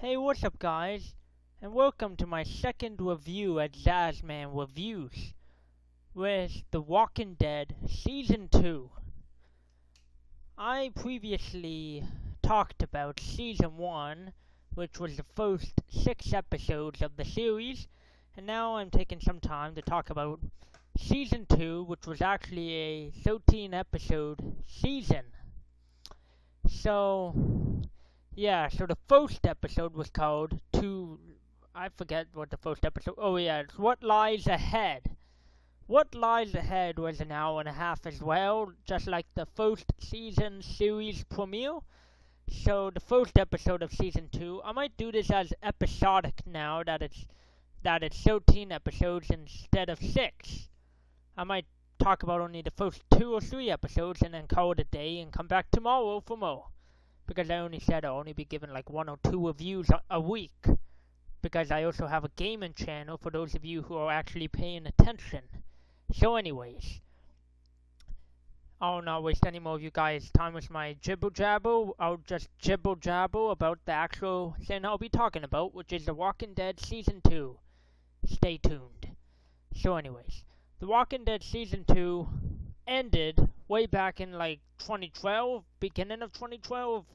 Hey, what's up, guys? And welcome to my second review at Zazman Reviews with The Walking Dead Season 2. I previously talked about Season 1, which was the first 6 episodes of the series, and now I'm taking some time to talk about Season 2, which was actually a 13 episode season. So the first episode was called I forget what the first episode, it's What Lies Ahead. What Lies Ahead was an hour and a half as well, just like the first season series premiere. So the first episode of season 2, I might do this as episodic now that it's 13 episodes instead of 6. I might talk about only the first 2 or 3 episodes and then call it a day and come back tomorrow for more. Because I only said I'll only be giving like 1 or 2 reviews a week. Because I also have a gaming channel for those of you who are actually paying attention. So anyways, I'll not waste any more of you guys' time with my jibble-jabble. I'll just jibble-jabble about the actual thing I'll be talking about, which is The Walking Dead Season 2. Stay tuned. So anyways, The Walking Dead Season 2 ended way back in like 2012, beginning of 2012.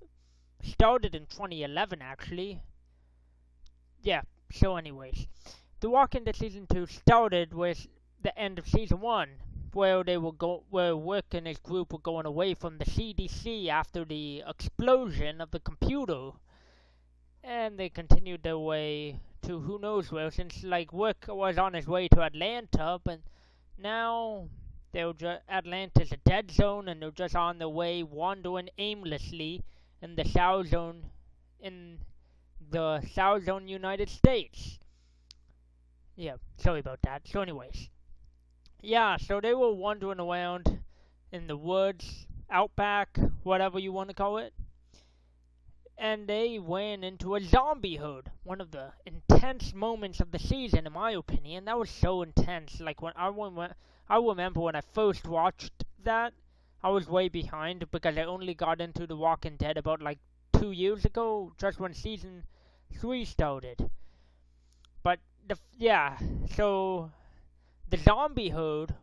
Started in 2011 actually. Yeah, so anyways, The Walking Dead Season 2 started with the end of Season 1, where Rick and his group were going away from the CDC after the explosion of the computer. And they continued their way to who knows where, since like Rick was on his way to Atlanta, but now Atlanta's a dead zone, and they're just on their way, wandering aimlessly in the South Zone, United States. Yeah, sorry about that. So anyways, so they were wandering around in the woods, outback, whatever you want to call it, and they ran into a zombie herd. One of the intense moments of the season, in my opinion. That was so intense. Like when I remember when I first watched that, I was way behind because I only got into The Walking Dead about like 2 years ago, just when season 3 started. But so the zombie herd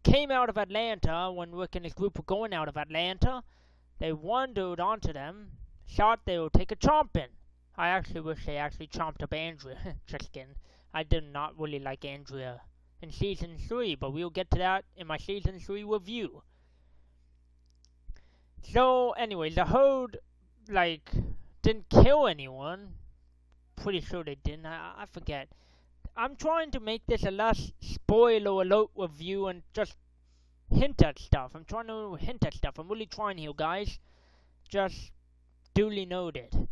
came out of Atlanta when Rick and his group were going out of Atlanta. They wandered onto them, thought they would take a chomping. I actually wish they actually chomped up Andrea. Just kidding. I did not really like Andrea in Season 3, but we'll get to that in my Season 3 review. So, anyway, the herd, didn't kill anyone. Pretty sure they didn't. I forget. I'm trying to make this a less spoiler alert review and just hint at stuff. I'm really trying here, guys. Just duly noted.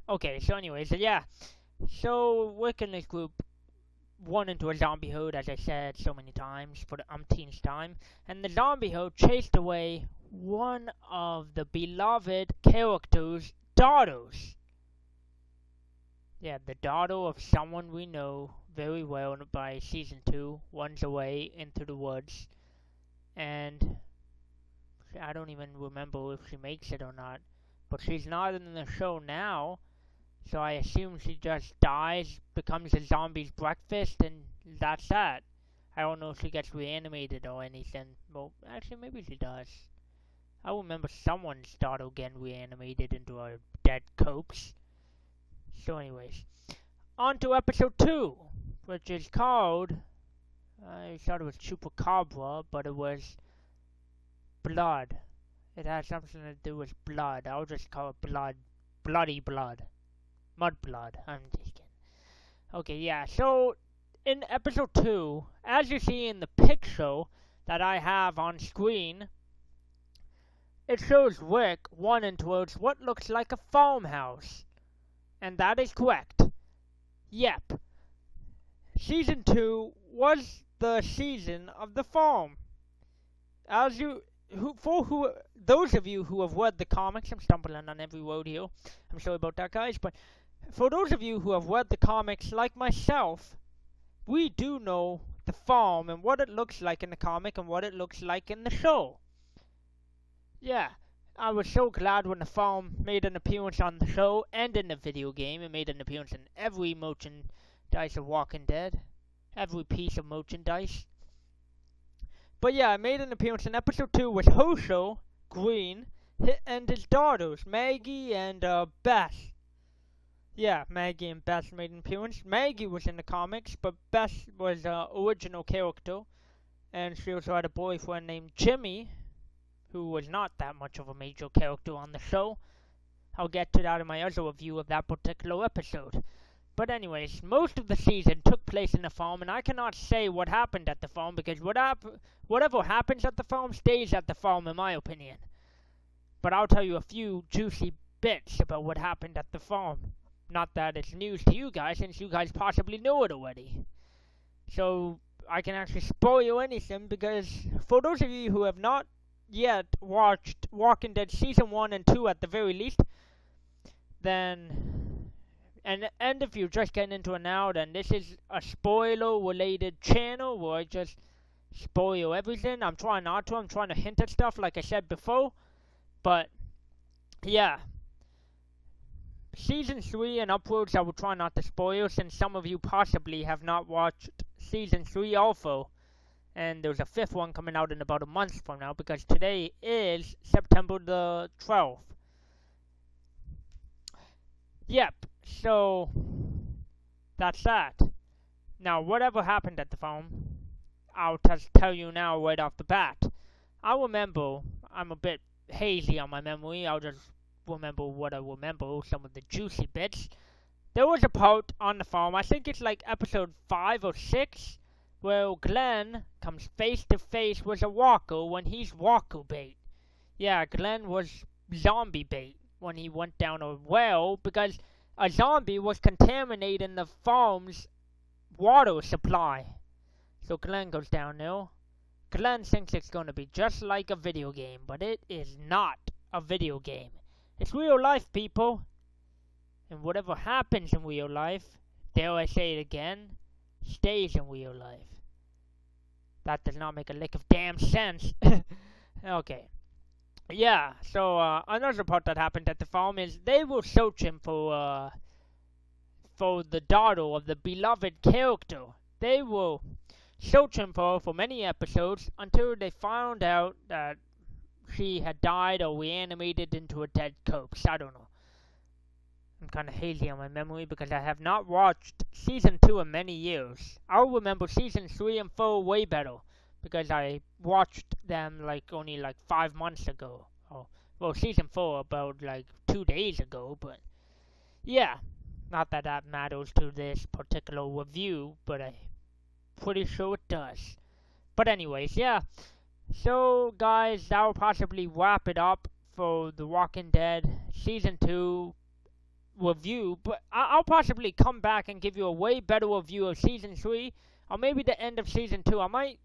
Okay, so anyways, So, Rick and his group won into a zombie herd, as I said so many times, for the umpteenth time. And the zombie herd chased away one of the beloved characters' daughters. Yeah, the daughter of someone we know very well by Season 2 runs away into the woods. And I don't even remember if she makes it or not. But she's not in the show now, so I assume she just dies, becomes a zombie's breakfast, and that's that. I don't know if she gets reanimated or anything. Well, actually, maybe she does. I remember someone's daughter getting reanimated into a dead corpse. So anyways, on to episode 2, which is called, I thought it was Chupacabra, but it was Blood. It has something to do with blood. I'll just call it blood. Bloody blood. Mud blood. I'm just kidding. Okay, so in episode 2, as you see in the picture that I have on screen, it shows Rick running towards what looks like a farmhouse. And that is correct. Yep. Season 2 was the season of the farm. Those of you who have read the comics, I'm stumbling on every word here. I'm sorry about that, guys. But for those of you who have read the comics like myself, we do know the farm and what it looks like in the comic and what it looks like in the show. Yeah. I was so glad when the farm made an appearance on the show and in the video game. It made an appearance in every merchandise of Walking Dead, every piece of merchandise. But yeah, it made an appearance in episode 2 with Hershel Green and his daughters, Maggie and Beth. Yeah, Maggie and Beth made an appearance. Maggie was in the comics, but Beth was an original character, and she also had a boyfriend named Jimmy, who was not that much of a major character on the show. I'll get to that in my other review of that particular episode. But anyways, most of the season took place in the farm, and I cannot say what happened at the farm, because whatever happens at the farm stays at the farm, in my opinion. But I'll tell you a few juicy bits about what happened at the farm. Not that it's news to you guys, since you guys possibly know it already. So, I can actually spoil anything, because for those of you who have not yet watched Walking Dead Season 1 and 2 at the very least, then, and if you're just getting into it now, then this is a spoiler-related channel where I just spoil everything. I'm trying not to. I'm trying to hint at stuff, like I said before. But, yeah. Season 3 and upwards, I will try not to spoil, since some of you possibly have not watched Season 3 also. And there's a 5th one coming out in about a month from now, because today is September the 12th. Yep, so that's that. Now, whatever happened at the farm, I'll just tell you now right off the bat. I remember, I'm a bit hazy on my memory, I'll just remember what I remember, some of the juicy bits. There was a part on the farm, I think it's like episode 5 or 6, where Glenn comes face to face with a walker when he's walker bait. Yeah, Glenn was zombie bait when he went down a well, because a zombie was contaminating the farm's water supply. So Glenn goes down there. Glenn thinks it's going to be just like a video game, but it is not a video game. It's real life, people. And whatever happens in real life, dare I say it again, stays in real life. That does not make a lick of damn sense. Okay. Yeah, so another part that happened at the farm is they were searching for the daughter of the beloved character. They were searching for her for many episodes until they found out that she had died or reanimated into a dead corpse. I don't know. I'm kind of hazy on my memory because I have not watched Season 2 in many years. I'll remember Season 3 and 4 way better, because I watched them only 5 months ago. Oh, well, Season 4 about 2 days ago, but yeah, not that that matters to this particular review, but I'm pretty sure it does. But anyways, yeah, so guys, that will possibly wrap it up for The Walking Dead Season 2 review, but I'll possibly come back and give you a way better review of Season 3, or maybe the end of Season 2. I might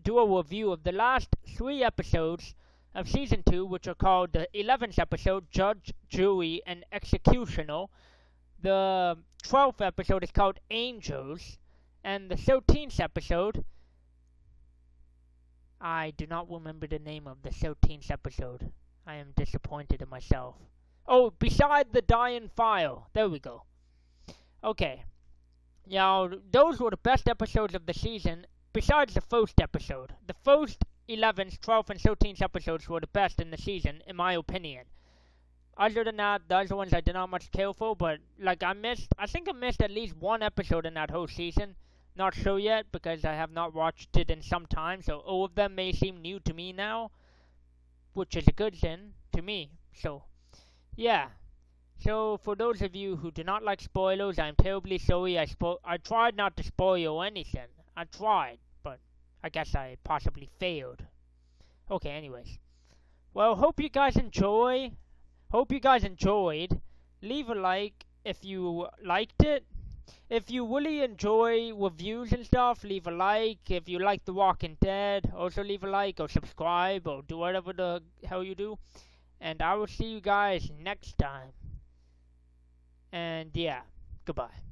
do a review of the last 3 episodes of Season 2, which are called the 11th episode, Judge, Jury, and Executioner. The 12th episode is called Angels, and the 13th episode, I do not remember the name of the 13th episode. I am disappointed in myself. Oh, Beside the Dying Fire. There we go. Okay. Now, those were the best episodes of the season, besides the first episode. The first 11th, 12th, and 13th episodes were the best in the season, in my opinion. Other than that, the other ones I did not much care for, but, I think I missed at least one episode in that whole season. Not sure yet, because I have not watched it in some time, so all of them may seem new to me now, which is a good thing to me, so yeah. So, for those of you who do not like spoilers, I'm terribly sorry. I tried not to spoil anything. I tried, but I guess I possibly failed. Okay, anyways. Well, hope you guys enjoyed. Leave a like if you liked it. If you really enjoy reviews and stuff, leave a like. If you like The Walking Dead, also leave a like or subscribe or do whatever the hell you do. And I will see you guys next time. And yeah, goodbye.